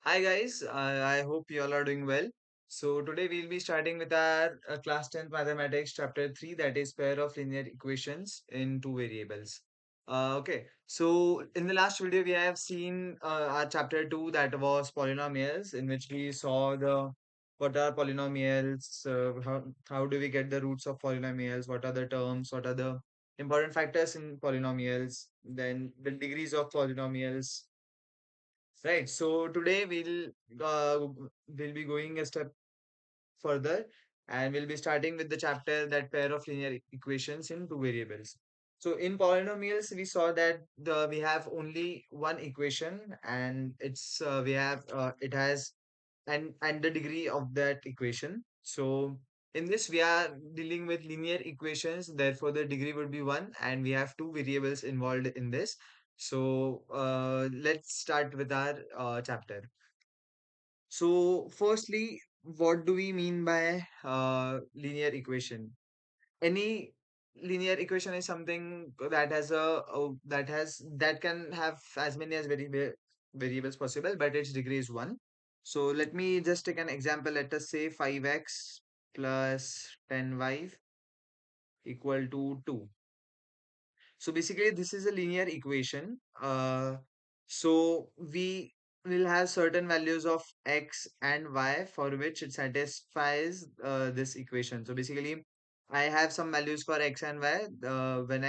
Hi guys, I hope you all are doing well. So today we'll be starting with our class 10th mathematics chapter 3, that is pair of linear equations in two variables. So in the last video we have seen our chapter 2, that was polynomials, in which we saw the what are polynomials, how do we get the roots of polynomials, what are the terms, what are the important factors in polynomials, then the degrees of polynomials. Right. So today we'll be going a step further, and we'll be starting with the chapter that pair of linear equations in two variables. So in polynomials, we saw that we have only one equation, and it has and the degree of that equation. So in this we are dealing with linear equations, therefore the degree would be one, and we have two variables involved in this. So let's start with our chapter. So firstly, what do we mean by linear equation? Any linear equation is something that has that can have as many as variables possible, but its degree is one. So let me just take an example. Let us say 5x plus 10y equal to 2. So basically, this is a linear equation. So we will have certain values of x and y for which it satisfies this equation. So basically, I have some values for x and y. When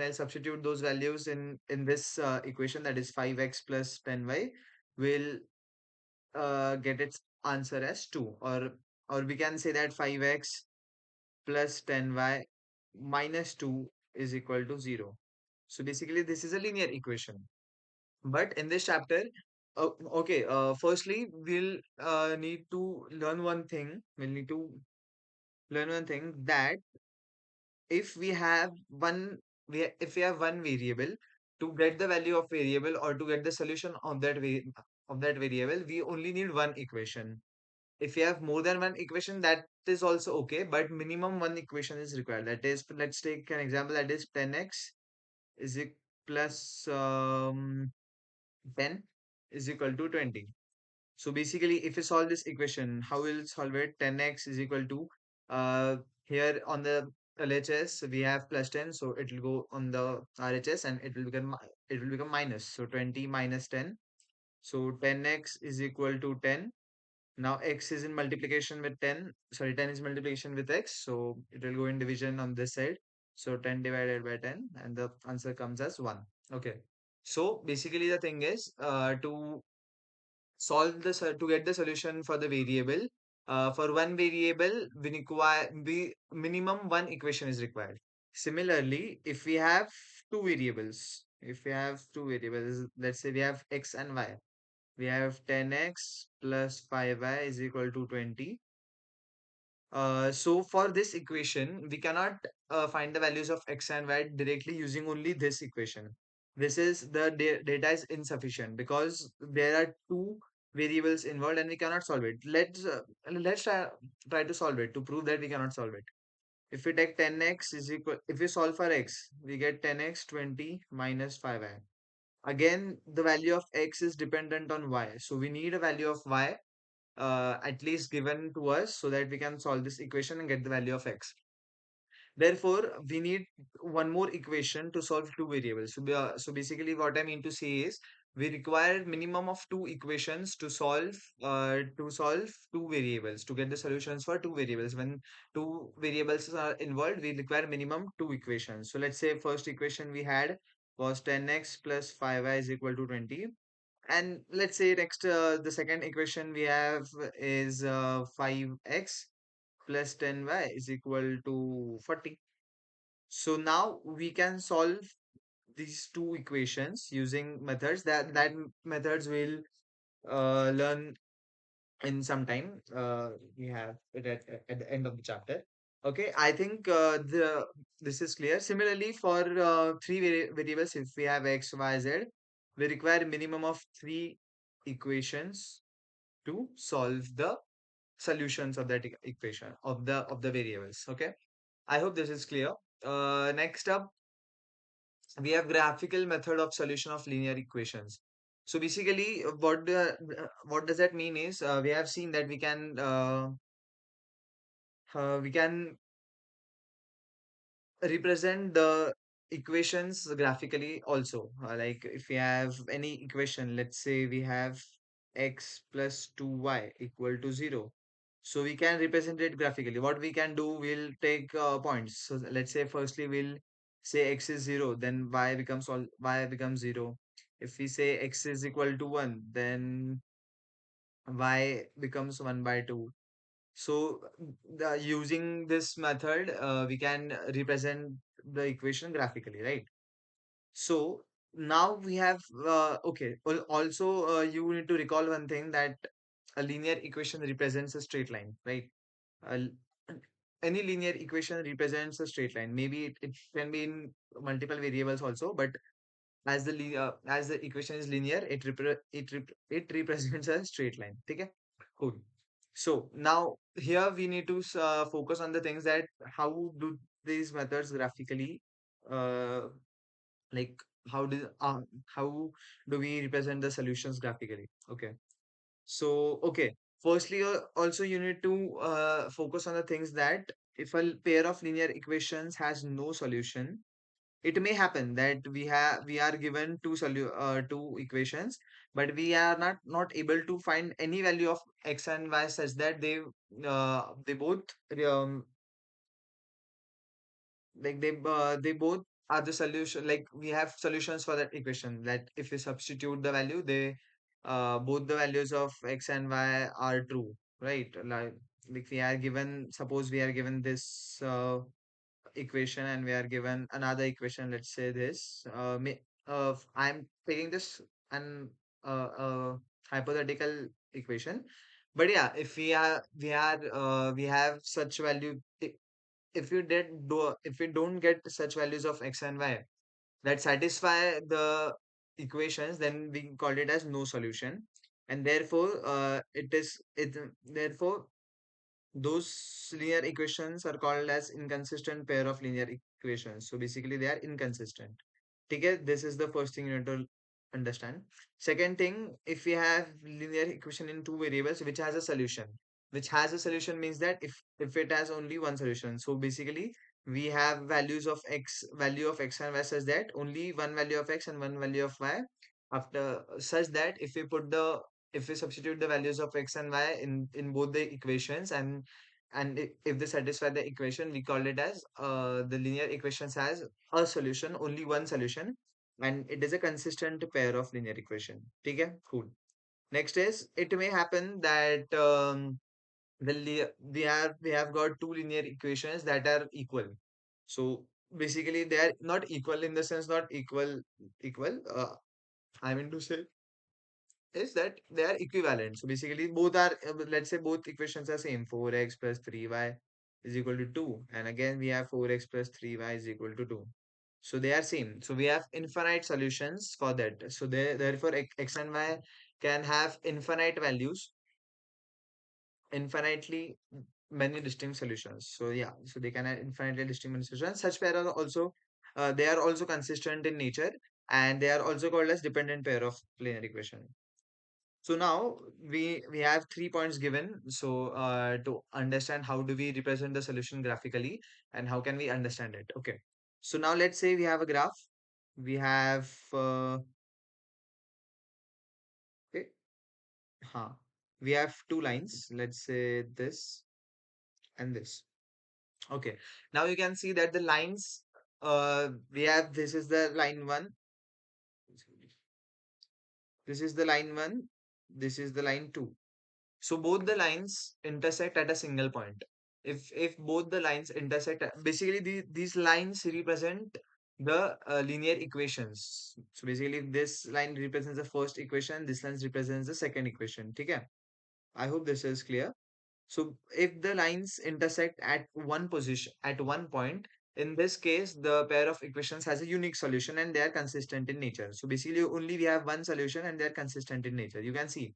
I substitute those values in this equation, that is 5x plus 10y, will get its answer as 2, or we can say that 5x plus 10y minus 2 is equal to 0. So basically, this is a linear equation. But in this chapter, firstly, we'll need to learn one thing. We'll need to learn one thing that if we have if we have one variable, to get the value of variable or to get the solution of of that variable, we only need one equation. If you have more than one equation, that is also okay, but minimum one equation is required. That is, let's take an example, that is 10x is plus 10 is equal to 20. So basically, if you solve this equation, how will solve it? 10x is equal to, uh, here on the LHS we have plus 10, so it will go on the RHS and it will become minus. So 20 minus 10. So 10x is equal to 10. Now x is in multiplication with 10. Sorry, 10 is multiplication with x. So it will go in division on this side. So 10 divided by 10, and the answer comes as 1. Okay. So basically the thing is, to to get the solution for the variable, for one variable, we minimum one equation is required. Similarly, if we have two variables, let's say we have x and y, we have 10x plus 5y is equal to 20. So for this equation, we cannot find the values of x and y directly using only this equation. This is data is insufficient because there are two variables involved and we cannot solve it. Let's try to solve it to prove that we cannot solve it. If we take 10x is equal, if we solve for x, we get 10x 20 minus 5y. Again, the value of x is dependent on y. So we need a value of y at least given to us so that we can solve this equation and get the value of x. Therefore, we need one more equation to solve two variables. So basically, what I mean to say is we require minimum of two equations to solve two variables, to get the solutions for two variables. When two variables are involved, we require minimum two equations. So let's say first equation we had was 10x plus 5y is equal to 20. And let's say next, the second equation we have is 5x plus 10y is equal to 40. So now we can solve these two equations using methods that methods will learn in some time. We have it at the end of the chapter. Okay, I think the this is clear. Similarly, for three variables, if we have x, y, z, we require minimum of three equations to solve the solutions of that equation of the variables. Okay, I hope this is clear. Next up, we have graphical method of solution of linear equations. So basically, what does that mean is we have seen that we can represent the equations graphically also. Like if we have any equation, let's say we have x plus 2y equal to 0. So we can represent it graphically. What we can do, we'll take points. So let's say firstly we'll say x is 0, then y becomes 0. If we say x is equal to 1, then y becomes 1 by 2. So using this method, we can represent the equation graphically, right? So now we have okay. Also, you need to recall one thing, that a linear equation represents a straight line, right? Uh, any linear equation represents a straight line. Maybe it can be in multiple variables also, but as the equation is linear, it represents a straight line. Okay, cool. So now here we need to focus on the things that how do these methods graphically, uh, like how do uh, how do we represent the solutions graphically? Okay. So okay. Firstly, also you need to focus on the things that if a pair of linear equations has no solution, it may happen that we are given two equations, but we are not able to find any value of x and y such that they both um, they both are the solution. Like we have solutions for that equation, that if we substitute the value, they both the values of x and y are true, right? Like we are given, suppose we are given this equation and we are given another equation, let's say this I'm taking this an hypothetical equation. But yeah, if we have such value, if we don't get such values of x and y that satisfy the equations, then we call it as no solution. And therefore therefore those linear equations are called as inconsistent pair of linear equations. So basically, they are inconsistent. Okay, this is the first thing you need to understand. Second thing, if we have linear equation in two variables which has a solution means that if it has only one solution. So basically, we have value of x and y such that only one value of x and one value of y. After such that if we substitute the values of x and y in both the equations, and if they satisfy the equation, we call it as the linear equations has a solution, only one solution, and it is a consistent pair of linear equation. Okay, cool. Next is, it may happen that we have got two linear equations that are equal. So basically, they are not equal in the sense, not equal. I mean to say is that they are equivalent. So basically, both are, let's say both equations are same. 4x plus 3y is equal to 2. And again, we have 4x plus 3y is equal to 2. So they are same. So we have infinite solutions for that. So therefore, x and y can have infinite values, infinitely many distinct solutions. So yeah, so they can have infinitely distinct solutions. Such pair are also, they are also consistent in nature, and they are also called as dependent pair of linear equation. So now we have 3 points given. So to understand how do we represent the solution graphically and how can we understand it. Okay. So now let's say we have a graph. We have okay, huh. We have two lines. Let's say this and this. Okay. Now you can see that the lines we have, this is the line one. This is the line one. This is the line two. So both the lines intersect at a single point. If both the lines intersect, basically these lines represent the linear equations. So basically, this line represents the first equation. This line represents the second equation. Okay. I hope this is clear. So if the lines intersect at one position, at one point, in this case, the pair of equations has a unique solution and they are consistent in nature. So basically, only we have one solution and they are consistent in nature. You can see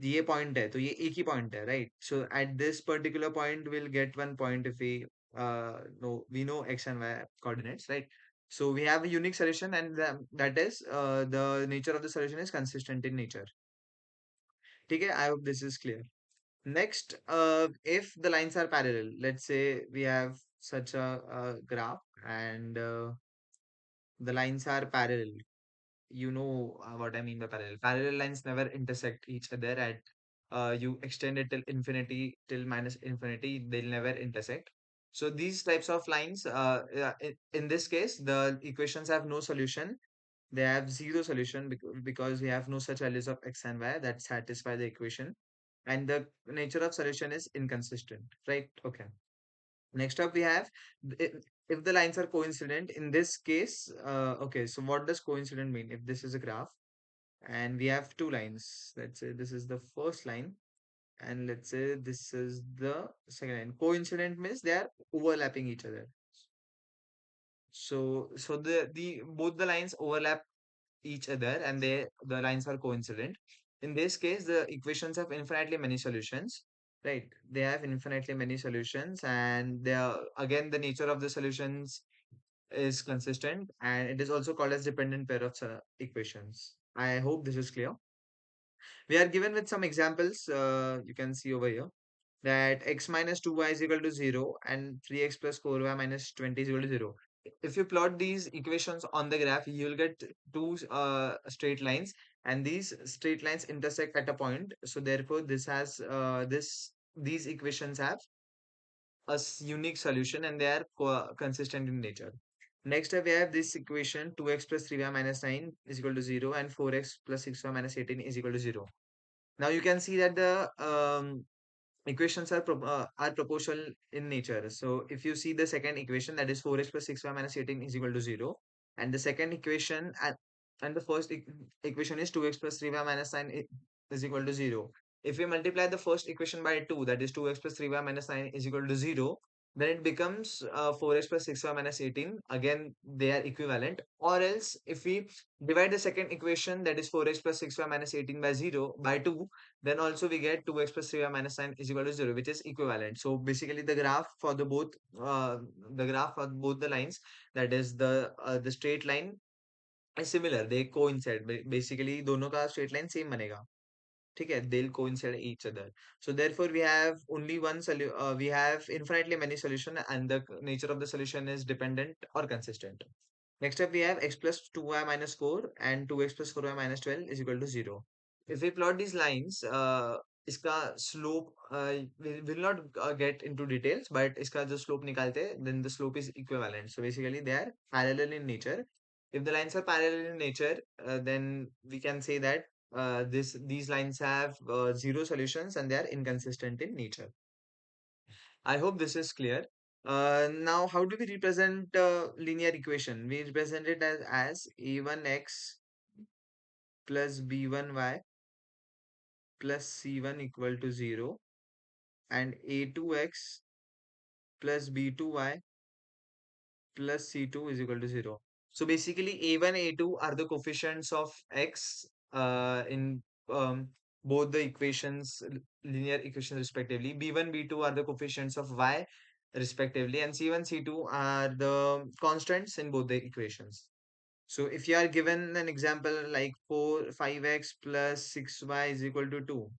ये point है तो ये एक ही point है right so at this particular point will get one point if we know we know x and y coordinates, right? So we have a unique solution, and that is the nature of the solution is consistent in nature. Okay, I hope this is clear. Next, if the lines are parallel, let's say we have such a graph, and the lines are parallel. You know what I mean by parallel. Parallel lines never intersect each other at you extend it till infinity, till minus infinity, they'll never intersect. So these types of lines, in this case, the equations have no solution. They have zero solution because we have no such values of x and y that satisfy the equation, and the nature of solution is inconsistent, right? Okay. Next up, we have i- if the lines are coincident. In this case, okay, so what does coincident mean? If this is a graph and we have two lines, let's say this is the first line, and let's say this is the second line. Coincident means they are overlapping each other. So the both the lines overlap each other, and the lines are coincident. In this case, the equations have infinitely many solutions, right? They have infinitely many solutions, and they are, again, the nature of the solutions is consistent, and it is also called as dependent pair of equations. I hope this is clear. We are given with some examples. You can see over here that x minus 2y is equal to 0 and 3x plus 4y minus 20 is equal to 0. If you plot these equations on the graph, you will get two straight lines, and these straight lines intersect at a point. So therefore, these equations have a unique solution, and they are consistent in nature. Next up, we have this equation 2x plus 3y minus 9 is equal to 0 and 4x plus 6y minus 18 is equal to 0. Now you can see that the equations are proportional in nature. So if you see the second equation, that is 4x plus 6y minus 18 is equal to 0, and the second equation and the first equation is 2x plus 3y minus 9 is equal to 0. If we multiply the first equation by 2, that is 2x plus 3y minus 9 is equal to 0, then it becomes 4x plus 6y minus 18. Again, they are equivalent. Or else, if we divide the second equation, that is 4x plus 6y minus 18 by 0 by 2, then also we get 2x plus 3y minus 9 is equal to 0, which is equivalent. So basically the graph for both the lines, that is the straight line is similar. They coincide. Basically दोनों का straight line same बनेगा. ठीक है? They'll coincide each other. So therefore we have only we have infinitely many solution, and the nature of the solution is dependent or consistent. Next up, we have x plus 2y minus 4 and 2x plus 4y minus 12 is equal to 0. If we plot these lines, इसका slope will not get into details, but इसका जो slope निकालते हैं, then the slope is equivalent. So basically, they are parallel in nature. If the lines are parallel in nature, then we can say that these lines have zero solutions, and they are inconsistent in nature. I hope this is clear. Now, how do we represent linear equation? We represent it as a1x plus b1y plus c1 equal to 0, and a2x plus b2y plus c2 is equal to 0. So basically, a1, a2 are the coefficients of x in both the equations, linear equations respectively. b1, b2 are the coefficients of y respectively, and c1, c2 are the constants in both the equations. So if you are given an example like 5x plus 6y is equal to 2.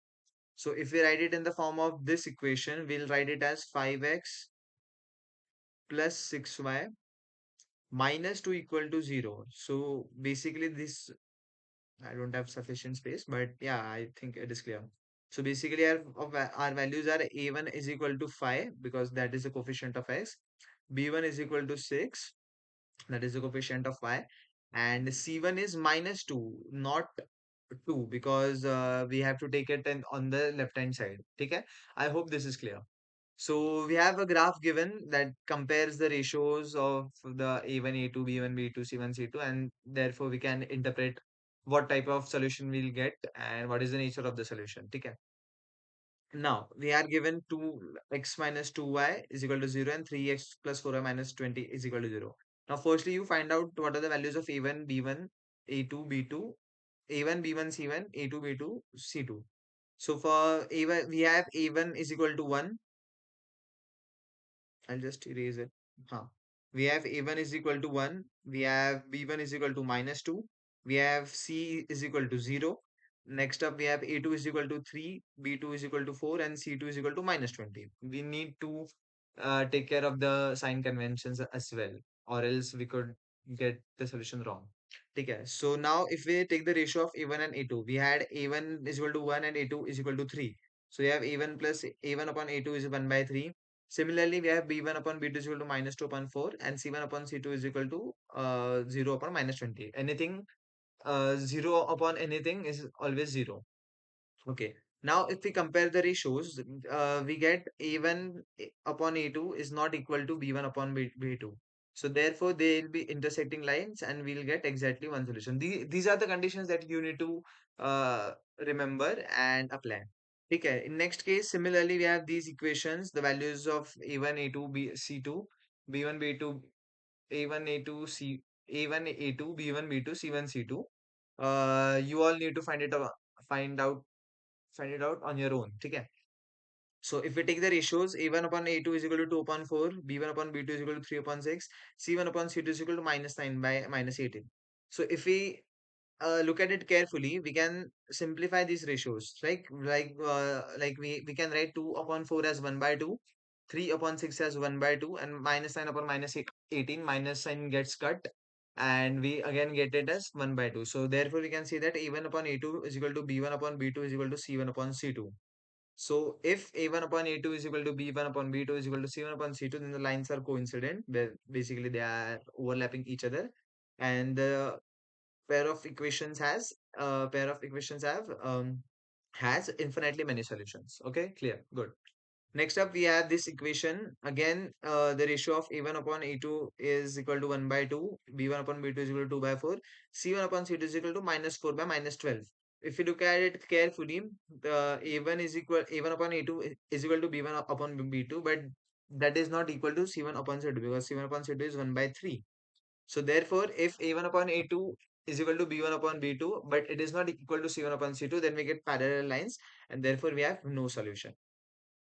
So if we write it in the form of this equation, we'll write it as 5x plus 6y minus 2 equal to 0. So basically this, I don't have sufficient space, but yeah, I think it is clear. So basically our values are a1 is equal to 5 because that is the coefficient of x, b1 is equal to 6, that is the coefficient of y, and c1 is minus 2, not 2, because we have to take it on the left hand side. Okay, I hope this is clear. So we have a graph given that compares the ratios of the A1, A2, B1, B2, C1, C2, and therefore we can interpret what type of solution we'll get and what is the nature of the solution. Okay. Now we are given 2x minus 2y is equal to 0 and 3x plus 4y minus 20 is equal to 0. Now firstly you find out what are the values of A1, B1, A2, B2, A1, B1, C1, A2, B2, C2. So for A1, we have A1 is equal to 1. I'll just erase it. Huh. we have a1 is equal to 1, we have b1 is equal to minus 2, we have c is equal to 0. Next up, we have a2 is equal to 3, b2 is equal to 4, and c2 is equal to minus 20. We need to take care of the sign conventions as well, or else we could get the solution wrong. Okay, so now if we take the ratio of a1 and a2, we had a1 is equal to 1 and a2 is equal to 3. So we have a1 plus a1 upon a2 is 1 by 3. Similarly, we have b1 upon b2 is equal to minus 2 upon 4, and c1 upon c2 is equal to 0 upon minus 20. Anything 0 upon anything is always 0. Okay. Now, if we compare the ratios, we get A1 upon A2 is not equal to B1 upon B2. So therefore, they will be intersecting lines and we'll get exactly one solution. These are the conditions that you need to uh, remember and apply. Okay. In next case, similarly, we have these equations, the values of A1, A2, C2, B1, B2, A1, A2, A1, A2, B1, B2, C1, C2. You all need to find out find it out on your own. Okay. So if we take the ratios, a1 upon a2 is equal to 2 upon 4, b1 upon b2 is equal to 3 upon 6, c1 upon c2 is equal to minus 9 by minus 18. So if we look at it carefully, we can simplify these ratios. Like we can write 2 upon 4 as 1 by 2, 3 upon 6 as 1 by 2, and minus 9 upon minus 18, minus sign gets cut, and we again get it as 1 by 2. So therefore we can see that a1 upon a2 is equal to b1 upon b2 is equal to c1 upon c2. So if a1 upon a2 is equal to b1 upon b2 is equal to c1 upon c2, then the lines are coincident. Basically they are overlapping each other, and the pair of equations has infinitely many solutions. Okay, clear, good. Next up, we have this equation. Again, the ratio of a1 upon a2 is equal to 1 by 2, b1 upon b2 is equal to 2 by 4, c1 upon c2 is equal to minus 4 by minus 12. If you look at it carefully, the a1 upon a2 is equal to b1 upon b2, but that is not equal to c1 upon c2, because c1 upon c2 is 1 by 3. So therefore, if a1 upon a2 is equal to b1 upon b2, but it is not equal to c1 upon c2, then we get parallel lines, and therefore we have no solution.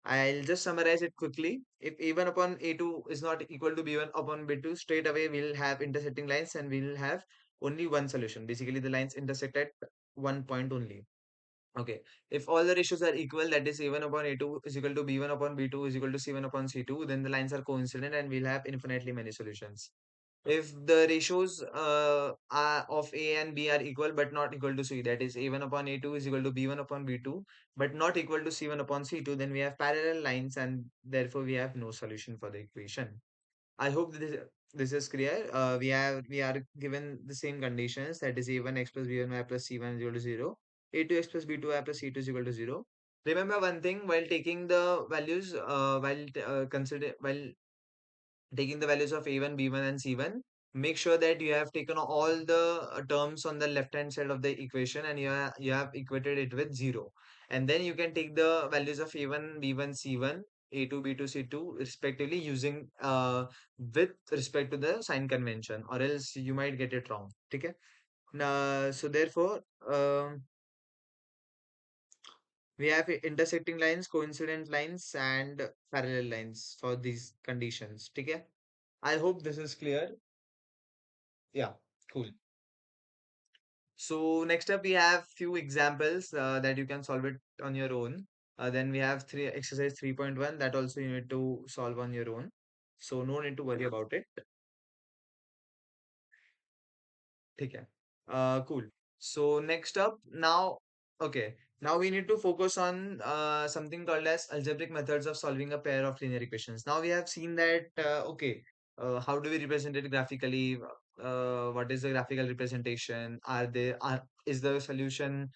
I'll just summarize it quickly. If a1 upon a2 is not equal to b1 upon b2, straight away we'll have intersecting lines and we'll have only one solution. Basically, the lines intersect at one point only. Okay. If all the ratios are equal, that is a1 upon a2 is equal to b1 upon b2 is equal to c1 upon c2, then the lines are coincident and we'll have infinitely many solutions. If the ratios are of A and B are equal but not equal to C, that is A1 upon A2 is equal to B1 upon B2 but not equal to C1 upon C2, then we have parallel lines and therefore we have no solution for the equation. I hope this is clear. We are given the same conditions, that is A1 x plus B1 y plus C1 is equal to 0, A2 x plus B2 y plus C2 is equal to 0. Remember one thing, while taking the values, while taking the values of A1, B1, and C1, make sure that you have taken all the terms on the left hand side of the equation and you have equated it with 0. And then you can take the values of A1, B1, C1, A2, B2, C2 respectively using with respect to the sign convention, or else you might get it wrong. Okay? Now, so therefore, um, we have intersecting lines, coincident lines, and parallel lines for these conditions. Okay? I hope this is clear. Yeah, cool. So next up, we have few examples that you can solve it on your own. Then we have three exercise 3.1 that also you need to solve on your own. So no need to worry about it. Okay. Cool. So next up now, okay. Now we need to focus on something called as algebraic methods of solving a pair of linear equations. Now we have seen that, okay, how do we represent it graphically? What is the graphical representation? Is the solution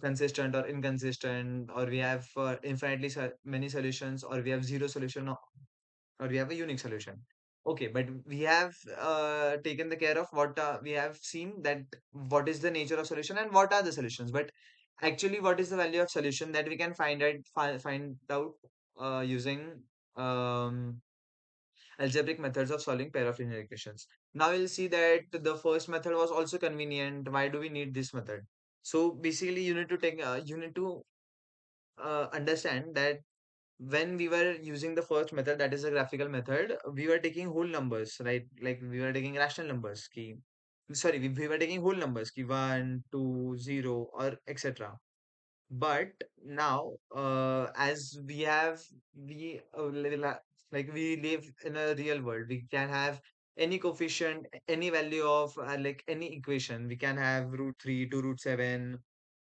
consistent or inconsistent? Or we have infinitely many solutions, or we have zero solution, or we have a unique solution. Okay, but we have taken the care of what we have seen, that what is the nature of solution and what are the solutions. But actually, what is the value of solution that we can find out using um, algebraic methods of solving pair of linear equations. Now we'll see that the first method was also convenient. Why do we need this method? So basically, you need to understand that when we were using the first method, that is a graphical method, we were taking whole numbers, right? Like we were taking rational numbers, sorry, we were taking whole numbers, 1, 2, 0, or etc. But now, as like we live in a real world, we can have any coefficient, any value of like any equation. We can have root 3 to root 7,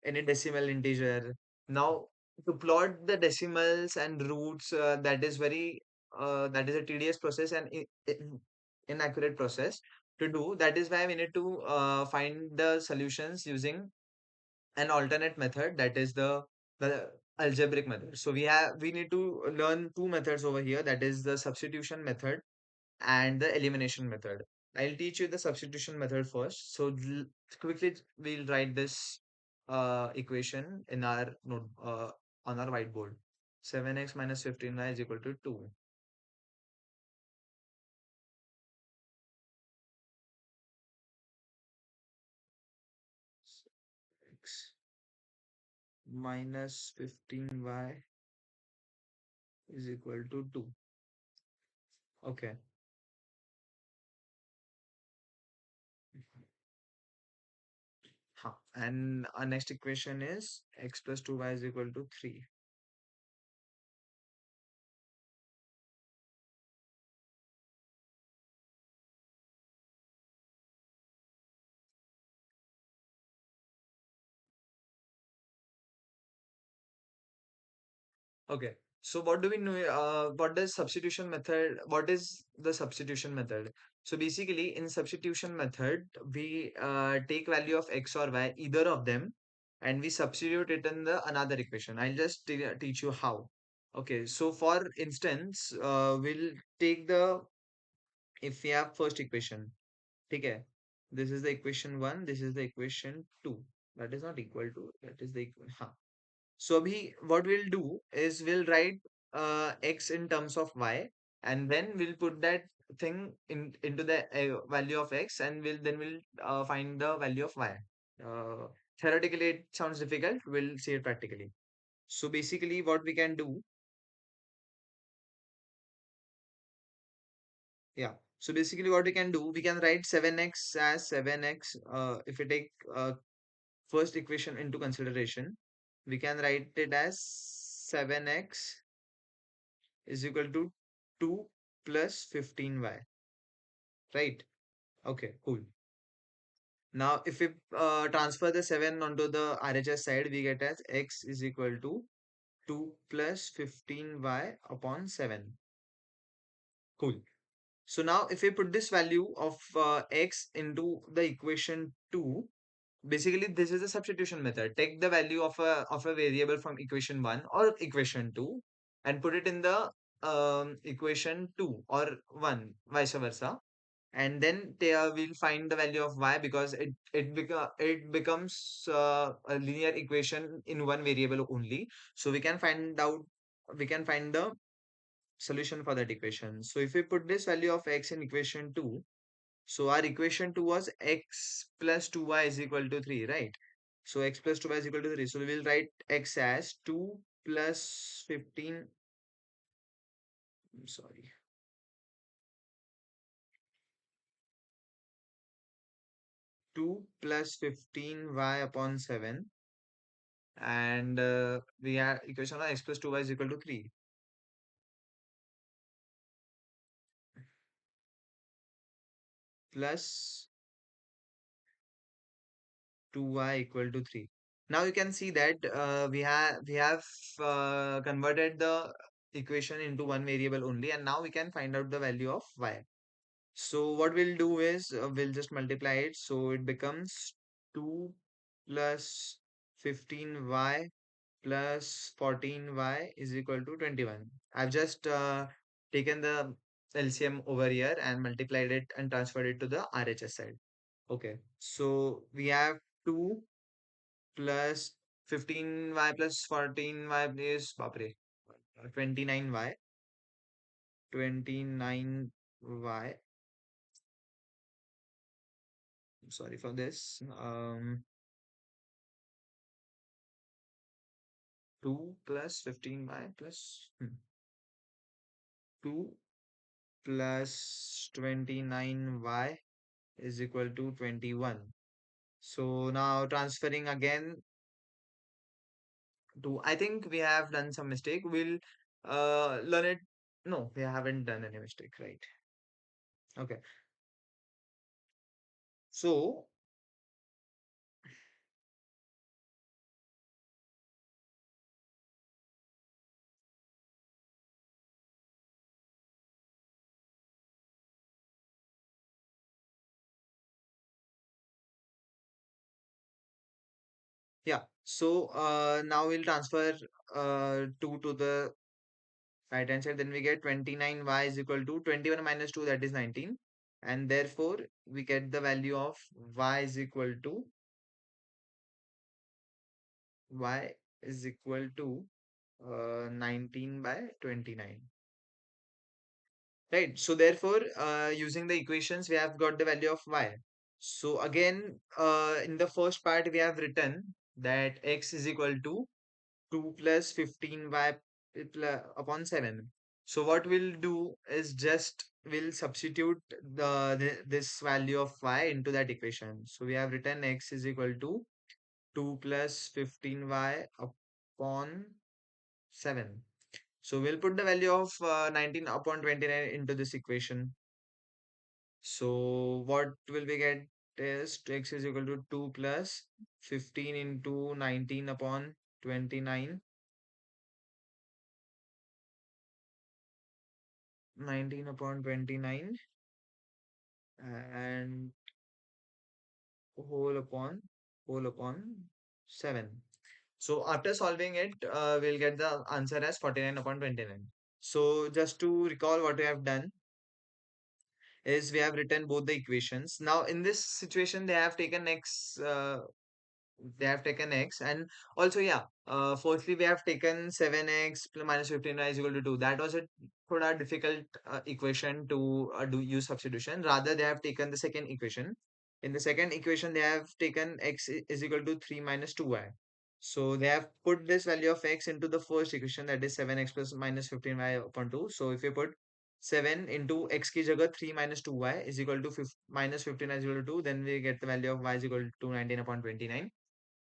any decimal integer. Now, to plot the decimals and roots, that is a tedious process and inaccurate process to do. That is why we need to find the solutions using an alternate method, that is the algebraic method. So we need to learn two methods over here, that is the substitution method and the elimination method. I'll teach you the substitution method first. So quickly we'll write this equation in our note on our whiteboard. 7x minus 15y is equal to 2. X minus 15y is equal to 2. Okay. Huh. And our next equation is x plus 2y is equal to 3. Okay. So what do we know? What is the substitution method? So basically, in substitution method, we take value of x or y, either of them, and we substitute it in the another equation. I'll just teach you how. Okay. So for instance, we'll take if we have first equation. Okay. This is the equation 1. This is the equation 2. That is not equal to. That is the equation. So we what we'll do is we'll write x in terms of y, and then we'll put that thing into the value of x, and we'll find the value of y. Uh, Theoretically, it sounds difficult. We'll see it practically. So basically, what we can do, yeah. So basically, what we can do, we can write 7x as 7x. If we take first equation into consideration, we can write it as 7x is equal to 2 plus 15y, right? Okay, cool. Now, if we transfer the 7 onto the RHS side, we get as x is equal to 2 plus 15y upon 7. Cool. So now, if we put this value of x into the equation 2, basically this is a substitution method. Take the value of a variable from equation 1 or equation 2 and put it in the equation 2 or 1, vice versa, and then we'll find the value of y, because it becomes a linear equation in one variable only. So we can find the solution for that equation. So if we put this value of x in equation 2, so our equation 2 was x plus 2y is equal to 3, right? So x plus 2y is equal to 3. So we will write x as 2 plus 15, I'm sorry, 2 plus 15y upon 7, and we have equation of x plus 2y is equal to 3 plus 2y equal to 3. Now you can see that we have converted the equation into one variable only, and now we can find out the value of y. So what we'll do is we'll just multiply it. So it becomes 2 plus 15y plus 14y is equal to 21. I've just taken the LCM over here and multiplied it and transferred it to the RHS side. Okay. So we have 2 plus 15y plus 14y is bapre, 29y. 29y. Sorry for this. 2 plus 15y plus 2 plus 29y is equal to 21. So now transferring again to, I think we have done some mistake. We'll learn it. No, we haven't done any mistake, right? Okay. So yeah. So now we'll transfer 2 to the right hand side. Then we get 29y is equal to 21 minus 2, that is 19. And therefore we get the value of y is equal to y is equal to 19 by 29. Right. So therefore, using the equations, we have got the value of y. So again, in the first part, we have written that x is equal to 2 plus 15y upon 7. So what we'll do is just we'll substitute this value of y into that equation. So we have written x is equal to 2 plus 15y upon 7. So we'll put the value of 19 upon 29 into this equation. So what will we get is x is equal to 2 plus 15 into 19 upon 29. 19 upon 29 and whole upon whole upon 7. So after solving it, we'll get the answer as 49 upon 29. So just to recall what we have done is we have written both the equations. Now in this situation, they have taken x, and also yeah, firstly we have taken 7x minus 15y is equal to 2. That was a thoda difficult equation to do use substitution. Rather they have taken the second equation. In the second equation they have taken is equal to 3 minus 2y. So they have put this value of x into the first equation, that is 7x plus minus 15y upon 2. So if you put 7 into x ki jagah 3 minus 2y is equal to minus 15y is equal to 2, then we get the value of y is equal to 19 upon 29.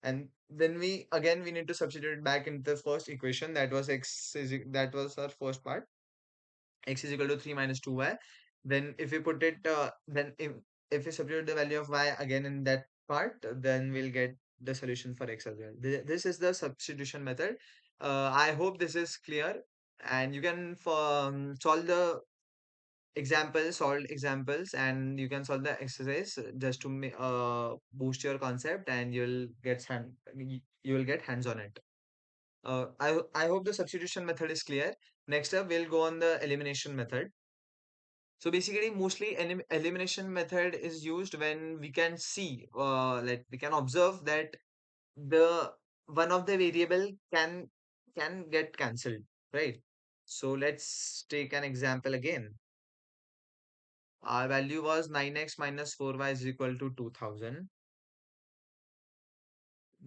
And then we need to substitute it back into the first equation, that was that was our first part. X is equal to 3 minus 2y. Then if we put it then if we substitute the value of y again in that part, then we'll get the solution for x as well. This is the substitution method. I hope this is clear, and you can solve the solve examples, and you can solve the exercise just to boost your concept, and you will get hands on it. I hope the substitution method is clear. Next up, we'll go on the elimination method. So basically, mostly elimination method is used when we can see, like we can observe that the one of the variable can get cancelled, right? So let's take an example again. Our value was 9x minus 4y is equal to 2000.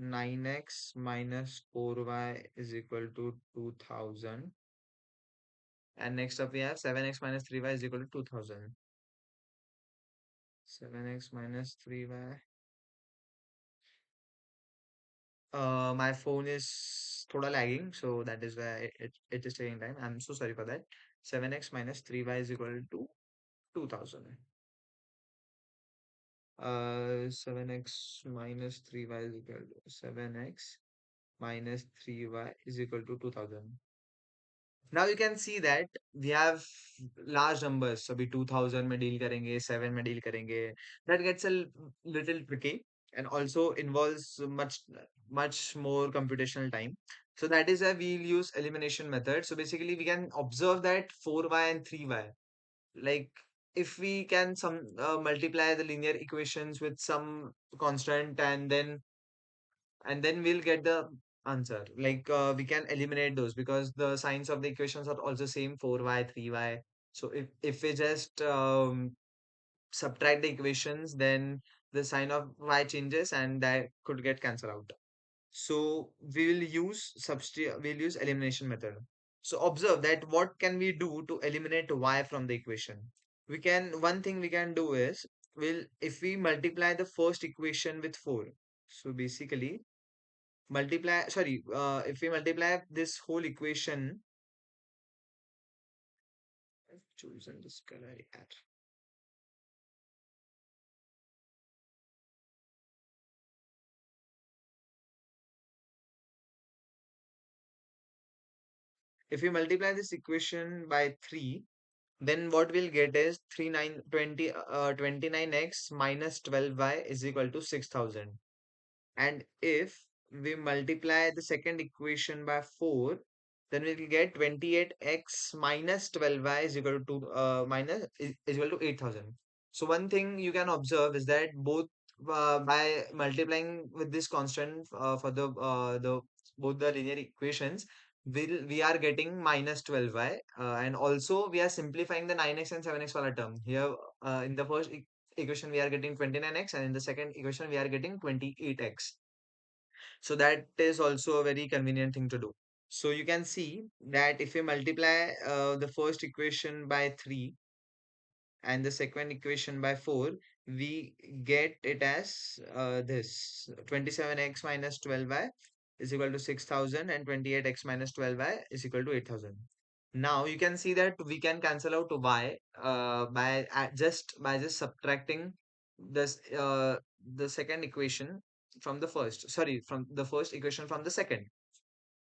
9x minus 4y is equal to 2000. And next up we have 7x minus 3y is equal to 2000. 7x minus 3y. My phone is thoda lagging, so that is why it is taking time. I'm so sorry for that. 7x minus 3y is equal to 2000. 7x minus 3y is equal to 7x minus 3y is equal to 2000. Now you can see that we have large numbers. So we 2000 में deal करेंगे, 7 में deal करेंगे. That gets a little tricky and also involves much more computational time. So that is why we'll use elimination method. So basically we can observe that 4y and 3y. Like if we can multiply the linear equations with some constant, and then we'll get the answer. Like we can eliminate those because the signs of the equations are also same, 4y 3y. So if we just subtract the equations, then the sign of y changes and that could get cancelled out. So we'll use elimination method. So observe that what can we do to eliminate y from the equation? One thing we can do is, if we multiply the first equation with 4. So basically if we multiply this whole equation, I've chosen this color. If we multiply this equation by 3, then what we'll get is 29x minus 12y is equal to 6000. And if we multiply the second equation by 4, then we will get 28x minus 12y is equal to is equal to 8000. So one thing you can observe is that both by multiplying with this constant for the both the linear equations, we are getting minus 12y, and also we are simplifying the 9x and 7x wala term here. In the first equation we are getting 29x, and in the second equation we are getting 28x. So that is also a very convenient thing to do. So you can see that if we multiply the first equation by 3 and the second equation by 4, we get it as this 27x minus 12y is equal to 6000, and 28x minus 12y is equal to 8000. Now you can see that we can cancel out y by just subtracting this the second equation from the first, sorry, from the first equation from the second,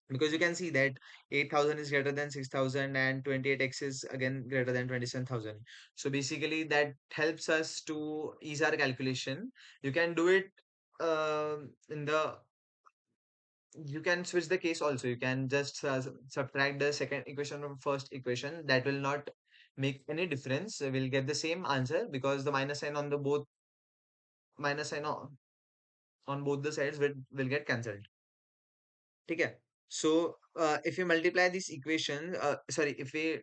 because you can see that 8000 is greater than 6000 and 28x is again greater than 27000. So basically that helps us to ease our calculation. You can do it in the you can switch the case also. You can just subtract the second equation from first equation. That will not make any difference. We'll get the same answer because the minus sign on the both minus sign on both the sides will get cancelled. Okay. So if we multiply these equations, sorry, if we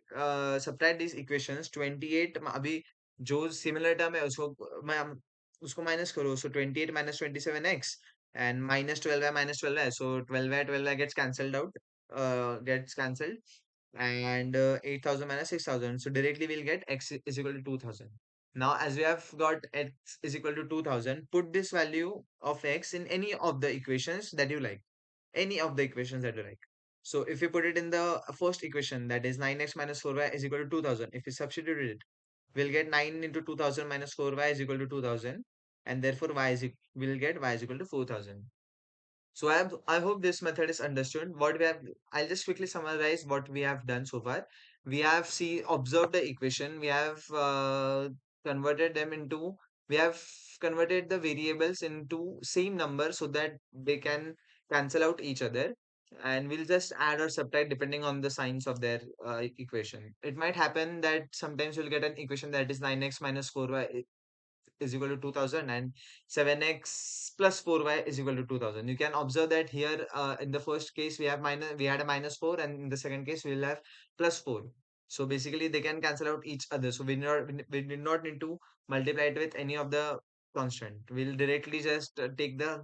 subtract these equations, 28 अभी जो similar term है उसको minus करो. So 28 minus 27x and minus 12y minus 12y. So 12y gets cancelled out, gets cancelled, and 8000 minus 6000. So directly we'll get x is equal to 2000. Now, as we have got x is equal to 2000, put this value of x in any of the equations that you like, any of the equations that you like. So if you put it in the first equation, that is 9x minus 4y is equal to 2000. If we substitute it, we'll get 9 into 2000 minus 4y is equal to 2000, and therefore we'll get y is equal to 4000. So I hope this method is understood. I'll just quickly summarize what we have done so far. We have observed the equation. Converted them into, we have converted the variables into same number so that they can cancel out each other. And we'll just add or subtract depending on the signs of their equation. It might happen that sometimes you'll get an equation that is 9x minus 4y is equal to 2000, and 7x plus 4y is equal to 2000. You can observe that here in the first case we had a minus 4, and in the second case we'll have plus 4. So basically they can cancel out each other, so we did not need to multiply it with any of the constant. We'll directly just take the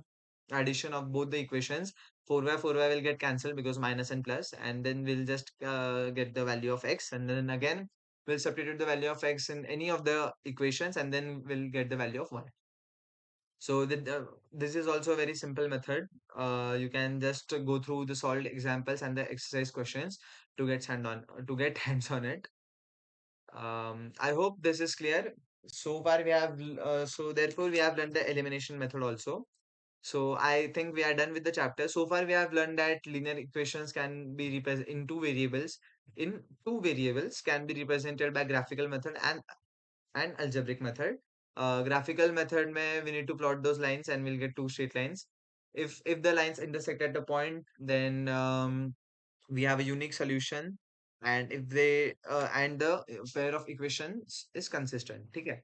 addition of both the equations. 4y will get cancelled because minus and plus, and then we'll just get the value of x, and then again we'll substitute the value of x in any of the equations, and then we'll get the value of y. So this is also a very simple method. You can just go through the solved examples and the exercise questions to get hands on it. I hope this is clear. So far so therefore we have learned the elimination method also. So I think we are done with the chapter. So far we have learned that linear equations can be represented in two variables. In two variables can be represented by graphical method and algebraic method. Graphical method mein we need to plot those lines and we'll get two straight lines. If the lines intersect at a point, then we have a unique solution. And if they and the pair of equations is consistent. Okay.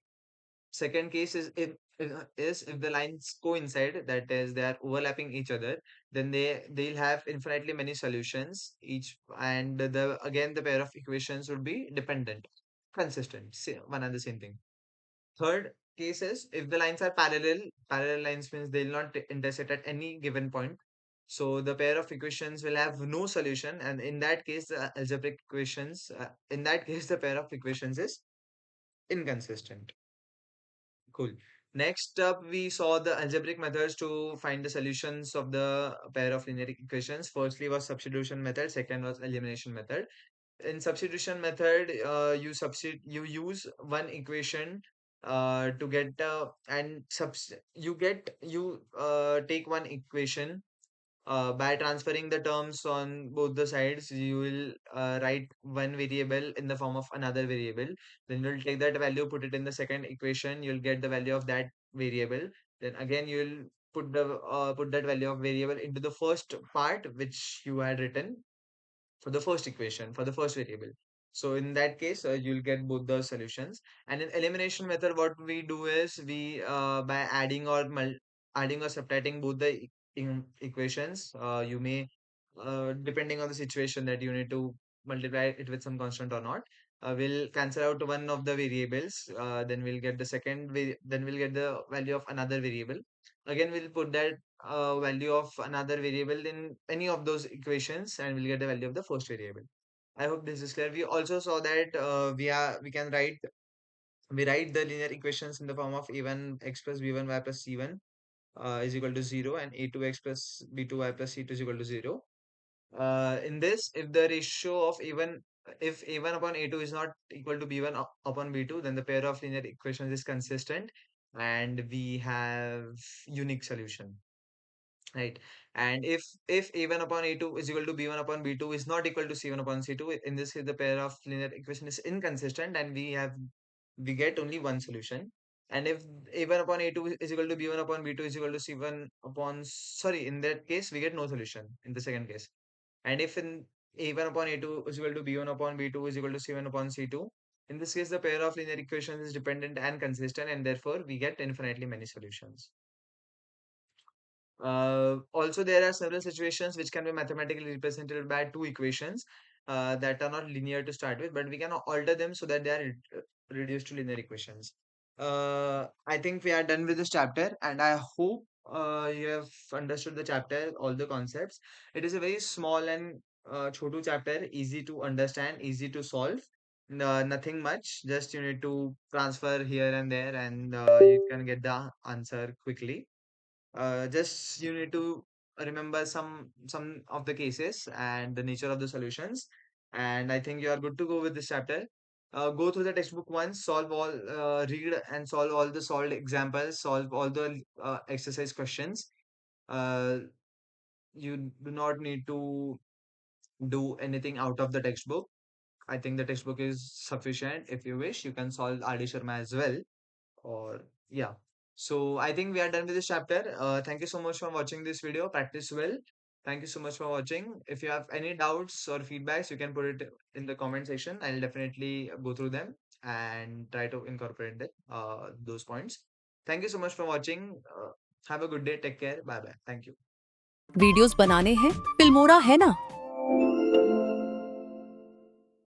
Second case is if the lines coincide, that is they are overlapping each other, then they'll have infinitely many solutions each, and the again the pair of equations would be dependent, consistent, one and the same thing. Third case is if the lines are parallel. Parallel lines means they'll not intersect at any given point. So the pair of equations will have no solution, and in that case, the algebraic equations, in that case, the pair of equations is inconsistent. Cool. Next up, we saw the algebraic methods to find the solutions of the pair of linear equations. Firstly was substitution method, second was elimination method. In substitution method, you use one equation to get and subs you take one equation by transferring the terms on both the sides. You will write one variable in the form of another variable. Then you'll take that value, put it in the second equation. You'll get the value of that variable. Then again, you'll put that value of variable into the first part which you had written for the first equation, for the first variable. So in that case, you'll get both the solutions. And in elimination method, what we do is we by adding or subtracting both the equations, you may depending on the situation that you need to multiply it with some constant or not. We'll cancel out one of the variables. Then we'll get the then we'll get the value of another variable. Again, we'll put that value of another variable in any of those equations, and we'll get the value of the first variable. I hope this is clear. We also saw that we write the linear equations in the form of a1 x plus b1 y plus c1 is equal to 0, and a2 x plus b2 y plus c2 is equal to 0. In this, if the ratio of a1 if a1 upon a2 is not equal to b1 upon b2, then the pair of linear equations is consistent, and we have unique solution. Right. And if a1 upon a2 is equal to b1 upon b2 is not equal to c1 upon c2, in this case the pair of linear equation is inconsistent, and we get only one solution. And if a1 upon a2 is equal to b1 upon b2 is equal to c1 upon, sorry, in that case we get no solution in the second case. And if in a1 upon a2 is equal to b1 upon b2 is equal to c1 upon c2, in this case the pair of linear equations is dependent and consistent, and therefore we get infinitely many solutions. Also, there are several situations which can be mathematically represented by two equations that are not linear to start with, but we can alter them so that they are reduced to linear equations. I think we are done with this chapter, and I hope you have understood the chapter, all the concepts. It is a very small and chotu chapter, easy to understand, easy to solve. Nothing much, just you need to transfer here and there, and you can get the answer quickly. Just you need to remember some of the cases and the nature of the solutions, and I think you are good to go with this chapter. Go through the textbook once, read and solve all the solved examples, solve all the exercise questions. uh, you do not need to do anything out of the textbook. I think the textbook is sufficient. If you wish, you can solve RD Sharma as well. Or yeah, so I think we are done with this chapter. Thank you so much for watching this video. Practice well. Thank you so much for watching. If you have any doubts or feedbacks, you can put it in the comment section. I'll definitely go through them and try to incorporate those points. Thank you so much for watching. Have a good day. Take care. Bye bye. Thank you. Videos बनाने हैं, Filmora है ना।